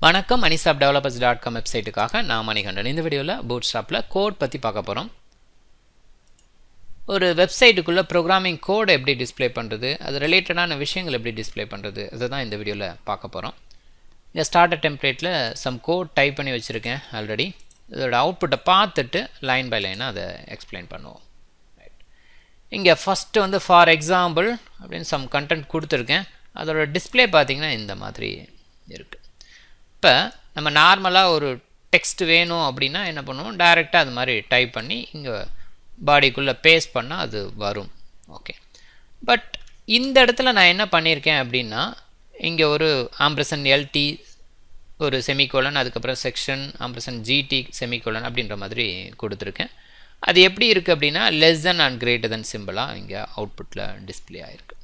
வணக்கம் anisapdevelopers.com வெப்சைட்டுக்காக நான் மணிகண்டன். இந்த வீடியோவில் பூட்ஸ்ட்ராப்பில் கோட் பற்றி பார்க்க போகிறோம். ஒரு வெப்சைட்டுக்குள்ளே ப்ரோக்ராமிங் கோட் எப்படி டிஸ்பிளே பண்ணுறது, அது ரிலேட்டடான விஷயங்கள் எப்படி டிஸ்பிளே பண்ணுறது, அதை தான் இந்த வீடியோவில் பார்க்க போகிறோம். இந்த ஸ்டார்டர் டெம்ப்ளேட்டில் சம் கோட் டைப் பண்ணி வச்சுருக்கேன் ஆல்ரெடி. இதோட அவுட்புட்டை பார்த்துட்டு லைன் பை லைனாக அதை எக்ஸ்பிளைன் பண்ணுவோம். இங்கே ஃபஸ்ட்டு வந்து ஃபார் எக்ஸாம்பிள் அப்படின்னு சம் கண்டென்ட் கொடுத்துருக்கேன். அதோட டிஸ்பிளே பார்த்திங்கன்னா இந்த மாதிரி இருக்குது. இப்போ நம்ம நார்மலாக ஒரு டெக்ஸ்ட் வேணும் அப்படின்னா என்ன பண்ணுவோம், டைரெக்டாக அது மாதிரி டைப் பண்ணி இங்கே பாடிக்குள்ளே பேஸ்ட் பண்ணால் அது வரும். ஓகே, பட் இந்த இடத்துல நான் என்ன பண்ணியிருக்கேன் அப்படின்னா, இங்கே ஒரு ஆம்பர்சன் எல்டி ஒரு செமிகோலன், அதுக்கப்புறம் செக்ஷன் ஆம்பர்சன் ஜிடி செமிகோலன் அப்படின்ற மாதிரி கொடுத்துருக்கேன். அது எப்படி இருக்குது அப்படின்னா less then and greater than சிம்பிளாக இங்கே அவுட்புட்டில் டிஸ்பிளே ஆகிருக்கு.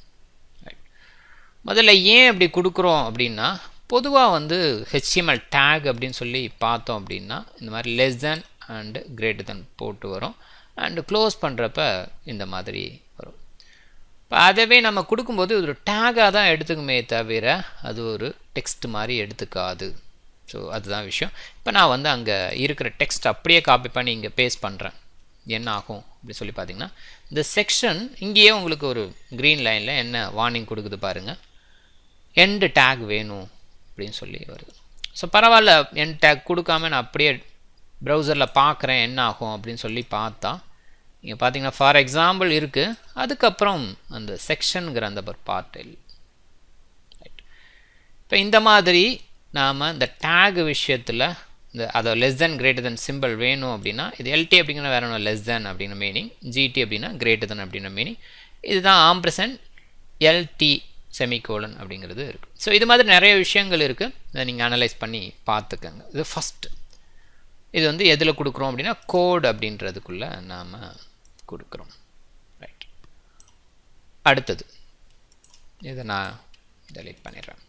முதல்ல ஏன் அப்படி கொடுக்குறோம் அப்படின்னா, பொதுவாக வந்து HTML டேக் அப்படின்னு சொல்லி பார்த்தோம் அப்படின்னா இந்த மாதிரி less than and greater than போட்டு வரும், அண்டு க்ளோஸ் பண்ணுறப்ப இந்த மாதிரி வரும். இப்போ அதவே நம்ம கொடுக்கும்போது ஒரு டேக்காக தான் எடுத்துக்குமே தவிர அது ஒரு டெக்ஸ்ட் மாதிரி எடுத்துக்காது. ஸோ அதுதான் விஷயம். இப்போ நான் வந்து அங்கே இருக்கிற டெக்ஸ்ட் அப்படியே காப்பி பண்ணி இங்கே பேஸ்ட் பண்ணுறேன். என்ன ஆகும் அப்படின்னு சொல்லி பார்த்தீங்கன்னா, இந்த செக்ஷன் இங்கேயே உங்களுக்கு ஒரு க்ரீன் லைனில் என்ன வார்னிங் கொடுக்குது பாருங்கள், எண்டு டேக் வேணும் அப்படின்னு சொல்லி வருது. ஸோ பரவாயில்ல, என் டேக் கொடுக்காம நான் அப்படியே ப்ரௌசரில் பார்க்குறேன் என்ன ஆகும் அப்படின்னு சொல்லி பார்த்தா இங்கே பார்த்தீங்கன்னா ஃபார் எக்ஸாம்பிள் இருக்குது, அதுக்கப்புறம் அந்த செக்ஷனுங்கிற அந்த ஒரு பார்ட் இல்லை. ரைட், இப்போ இந்த மாதிரி நாம் இந்த டேக் விஷயத்தில் இந்த அதை less than greater than simple வேணும் அப்படின்னா, இது எல்டி அப்படிங்கிற வேற ஒன்று லெஸ் தென் அப்படின்ற மீனிங், ஜிடி அப்படின்னா கிரேட்டர் தென் அப்படின்ற மீனிங், இதுதான் ஆம்பர்சன் எல்டி செமிகோலன் அப்படிங்கிறது இருக்குது. ஸோ இது மாதிரி நிறைய விஷயங்கள் இருக்குது, இதை நீங்கள் அனலைஸ் பண்ணி பார்த்துக்கங்க. இது ஃபஸ்ட்டு. இது வந்து எதில் கொடுக்குறோம் அப்படின்னா கோட் அப்படின்றதுக்குள்ளே நாம் கொடுக்குறோம். ரைட், அடுத்தது இதை நான் டெலீட் பண்ணிடுறேன்.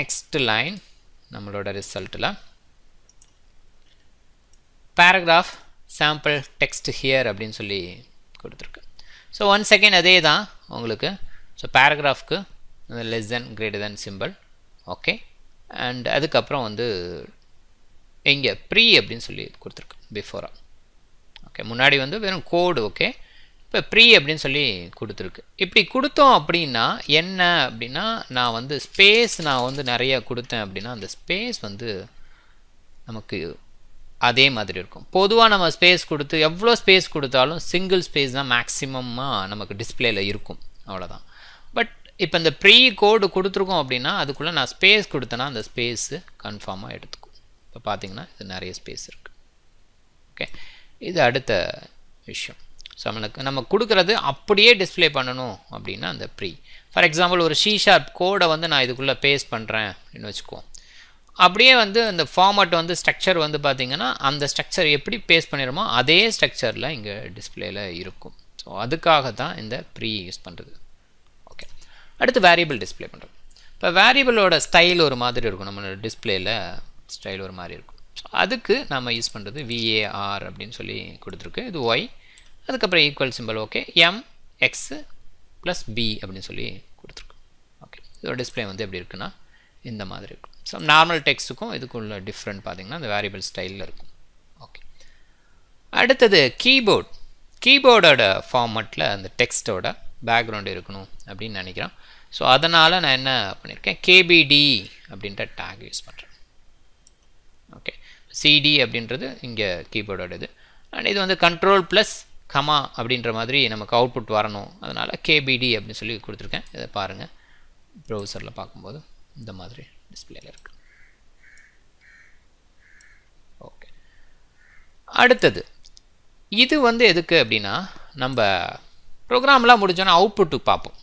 நெக்ஸ்ட் லைன் நம்மளோட ரிசல்ட்டில் பேராகிராஃப் சாம்பிள் டெக்ஸ்ட் ஹியர் அப்படின்னு சொல்லி கொடுத்துருக்கு. ஸோ ஒன் செகண்ட் அதே தான் உங்களுக்கு. ஸோ பேராகிராஃப்க்கு less than greater than simple. Okay, and அதுக்கப்புறம் வந்து இங்கே ப்ரீ அப்படின்னு சொல்லி கொடுத்துருக்கு பிஃபோராக. ஓகே, முன்னாடி வந்து வெறும் கோடு. ஓகே, இப்போ ப்ரீ அப்படின்னு சொல்லி கொடுத்துருக்கு. இப்படி கொடுத்தோம் அப்படின்னா என்ன அப்படின்னா, நான் வந்து ஸ்பேஸ் நான் வந்து நிறைய கொடுத்தேன் அப்படின்னா அந்த ஸ்பேஸ் வந்து நமக்கு அதே மாதிரி இருக்கும். பொதுவாக நம்ம ஸ்பேஸ் கொடுத்து எவ்வளோ ஸ்பேஸ் கொடுத்தாலும் சிங்கிள் ஸ்பேஸ் தான் மேக்ஸிமமாக நமக்கு டிஸ்பிளேயில் இருக்கும், அவ்வளோதான். பட் இப்போ இந்த ப்ரீ கோடு கொடுத்துருக்கோம் அப்படின்னா அதுக்குள்ளே நான் ஸ்பேஸ் கொடுத்தேன்னா அந்த ஸ்பேஸு கன்ஃபார்மாக எடுத்துக்கும். இப்போ பார்த்தீங்கன்னா இது நிறைய ஸ்பேஸ் இருக்குது. ஓகே, இது அடுத்த விஷயம். ஸோ நம்ம கொடுக்குறது அப்படியே டிஸ்பிளே பண்ணணும் அப்படின்னா அந்த ப்ரீ. ஃபார் எக்ஸாம்பிள் ஒரு C# கோடை வந்து நான் இதுக்குள்ளே பேஸ்ட் பண்ணுறேன் அப்படின்னு வச்சுக்குவோம். அப்படியே வந்து அந்த ஃபார்மேட் வந்து ஸ்ட்ரக்சர் வந்து பார்த்திங்கன்னா அந்த ஸ்ட்ரக்சர் எப்படி பேஸ்ட் பண்ணிடுமோ அதே ஸ்ட்ரக்சரில் இங்கே டிஸ்பிளேயில் இருக்கும். ஸோ அதுக்காக தான் இந்த ப்ரீ யூஸ் பண்ணுறது. ஓகே, அடுத்து வேரியபிள் டிஸ்பிளே பண்ணுறது. இப்போ வேரியபிளோட ஸ்டைல் ஒரு மாதிரி இருக்கும், நம்மளோட டிஸ்பிளேயில் ஸ்டைல் ஒரு மாதிரி இருக்கும். ஸோ அதுக்கு நம்ம யூஸ் பண்ணுறது VAR அப்படின்னு சொல்லி கொடுத்துருக்கு. இது ஒய், அதுக்கப்புறம் equal simple. Okay, MX + B அப்படின்னு சொல்லி கொடுத்துருக்கு. ஓகே, இதோட டிஸ்பிளே வந்து எப்படி இருக்குன்னா இந்த மாதிரி இருக்கும். ஸோ நார்மல் டெக்ஸ்ட்டுக்கும் இதுக்குள்ள டிஃப்ரெண்ட் பார்த்திங்கன்னா அந்த வேரியபிள் ஸ்டைலில் இருக்கும். ஓகே, அடுத்தது கீபோர்ட். கீபோர்டோட ஃபார்மேட்டில் அந்த டெக்ஸ்ட்டோட பேக்ரவுண்ட் இருக்கணும் அப்படின்னு நினைக்கிறேன். ஸோ அதனால் நான் என்ன பண்ணியிருக்கேன், KBD அப்படின்ற டேக் யூஸ் பண்ணுறேன். ஓகே, CD அப்படின்றது இங்கே கீபோர்டோட இது, அண்ட் இது வந்து கண்ட்ரோல் + கமா அப்படின்ற மாதிரி நமக்கு அவுட்புட் வரணும், அதனால் KBD அப்படின்னு சொல்லி கொடுத்துருக்கேன். இதை பாருங்கள், ப்ரௌசரில் பார்க்கும்போது இந்த மாதிரி டிஸ்பிளேல இருக்கு. ஓகே, அடுத்தது இது வந்து எதுக்கு அப்படின்னா, நம்ம ப்ரோக்ராம்லாம் முடிஞ்சோன்னா அவுட்புட்டுக்கு பார்ப்போம்.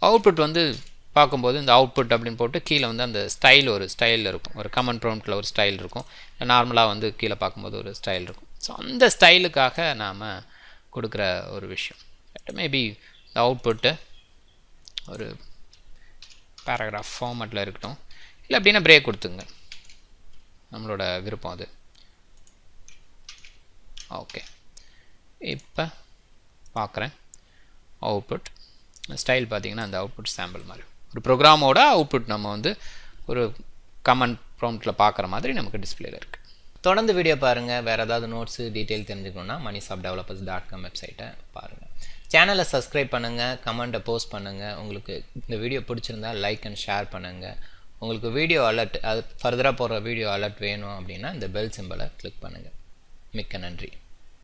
அவுட்புட் வந்து பார்க்கும்போது இந்த அவுட்புட் அப்படின்னு போட்டு கீழே வந்து அந்த ஸ்டைல் ஒரு ஸ்டைலில் இருக்கும், ஒரு கமெண்ட் ப்ராம்ப்டில் ஒரு ஸ்டைல் இருக்கும், நார்மலாக வந்து கீழே பார்க்கும்போது ஒரு ஸ்டைல் இருக்கும். ஸோ அந்த ஸ்டைலுக்காக நாம் கொடுக்குற ஒரு விஷயம். மேபி இந்த அவுட்புட்டு ஒரு பேராகிராஃப் ஃபார்மேட்டில் இருக்கட்டும், இல்லை அப்படின்னா பிரேக் கொடுத்துங்க, நம்மளோட விருப்பம் அது. ஓகே, இப்போ பார்க்குறேன் அவுட்புட் ஸ்டைல் பார்த்தீங்கன்னா அந்த அவுட்புட் சாம்பிள் மாதிரி. ஒரு ப்ரோக்ராமோட அவுட்புட் நம்ம வந்து ஒரு கமெண்ட் ப்ராம்ப்டில் பார்க்குற மாதிரி நமக்கு டிஸ்பிளேல இருக்குது. தொடர்ந்து வீடியோ பாருங்கள். வேறு ஏதாவது நோட்ஸு டீட்டெயில் தெரிஞ்சுக்கணுன்னா moneyshopdevelopers.com வெப்சைட்டை பாருங்கள். சேனலை சப்ஸ்கிரைப் பண்ணுங்கள், கமெண்ட்டை போஸ்ட் பண்ணுங்கள். உங்களுக்கு இந்த வீடியோ பிடிச்சிருந்தால் லைக் அண்ட் ஷேர் பண்ணுங்கள். உங்களுக்கு வீடியோ அலர்ட், அது ஃபர்தராக போகிற வீடியோ அலர்ட் வேணும் அப்படின்னா இந்த பெல் சிம்பலை கிளிக் பண்ணுங்கள். மிக்க நன்றி.